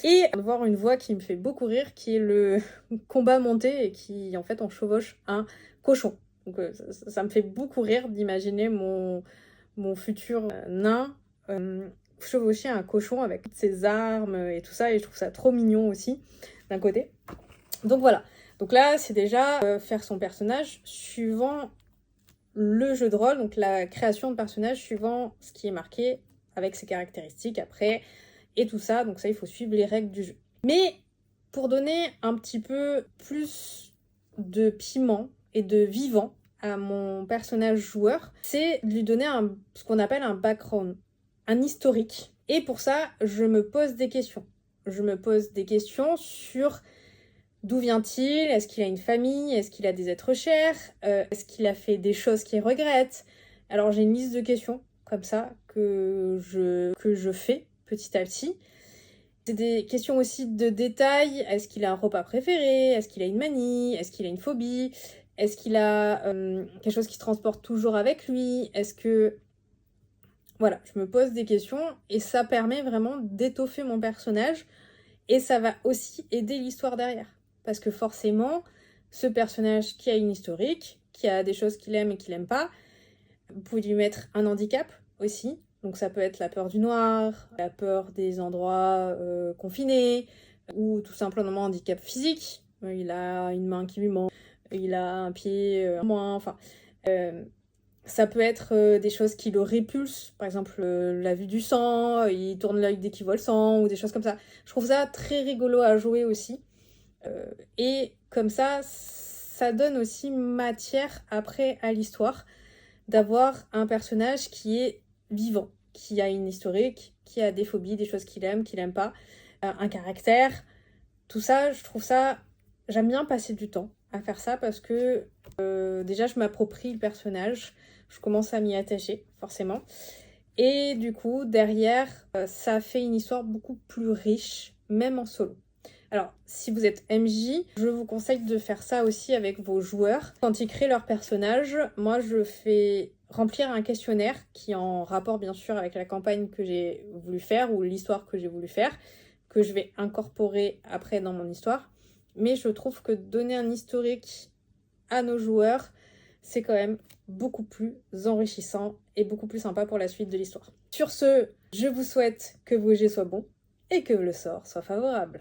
Et de voir une voix qui me fait beaucoup rire, qui est le combat monté et qui, en fait, on chevauche un cochon. Donc ça me fait beaucoup rire d'imaginer mon futur nain chevaucher un cochon avec toutes ses armes et tout ça, et je trouve ça trop mignon aussi, d'un côté. Donc voilà. Donc là, c'est déjà faire son personnage suivant le jeu de rôle, donc la création de personnage suivant ce qui est marqué avec ses caractéristiques après et tout ça. Donc ça, il faut suivre les règles du jeu. Mais pour donner un petit peu plus de piment et de vivant à mon personnage joueur, c'est de lui donner ce qu'on appelle un background, un historique. Et pour ça, je me pose des questions. Je me pose des questions sur d'où vient-il? Est-ce qu'il a une famille? Est-ce qu'il a des êtres chers? Est-ce qu'il a fait des choses qu'il regrette? Alors j'ai une liste de questions comme ça que je fais petit à petit. C'est des questions aussi de détails. Est-ce qu'il a un repas préféré? Est-ce qu'il a une manie? Est-ce qu'il a une phobie? Est-ce qu'il a quelque chose qui se transporte toujours avec lui? Est-ce que... Voilà, je me pose des questions et ça permet vraiment d'étoffer mon personnage et ça va aussi aider l'histoire derrière. Parce que forcément, ce personnage qui a une historique, qui a des choses qu'il aime et qu'il aime pas, vous pouvez lui mettre un handicap aussi. Donc ça peut être la peur du noir, la peur des endroits confinés, ou tout simplement un handicap physique. Il a une main qui lui manque, il a un pied moins, enfin... ça peut être des choses qui le répulsent, par exemple la vue du sang, il tourne l'œil dès qu'il voit le sang, ou des choses comme ça. Je trouve ça très rigolo à jouer aussi. Et comme ça donne aussi matière après à l'histoire d'avoir un personnage qui est vivant, qui a une historique, qui a des phobies, des choses qu'il aime pas, un caractère. Tout ça, je trouve ça... J'aime bien passer du temps à faire ça parce que déjà je m'approprie le personnage, je commence à m'y attacher forcément. Et du coup, derrière, ça fait une histoire beaucoup plus riche, même en solo. Alors, si vous êtes MJ, je vous conseille de faire ça aussi avec vos joueurs. Quand ils créent leur personnage, moi je fais remplir un questionnaire qui est en rapport bien sûr avec la campagne que j'ai voulu faire ou l'histoire que j'ai voulu faire, que je vais incorporer après dans mon histoire. Mais je trouve que donner un historique à nos joueurs, c'est quand même beaucoup plus enrichissant et beaucoup plus sympa pour la suite de l'histoire. Sur ce, je vous souhaite que vos jets soient bons et que le sort soit favorable.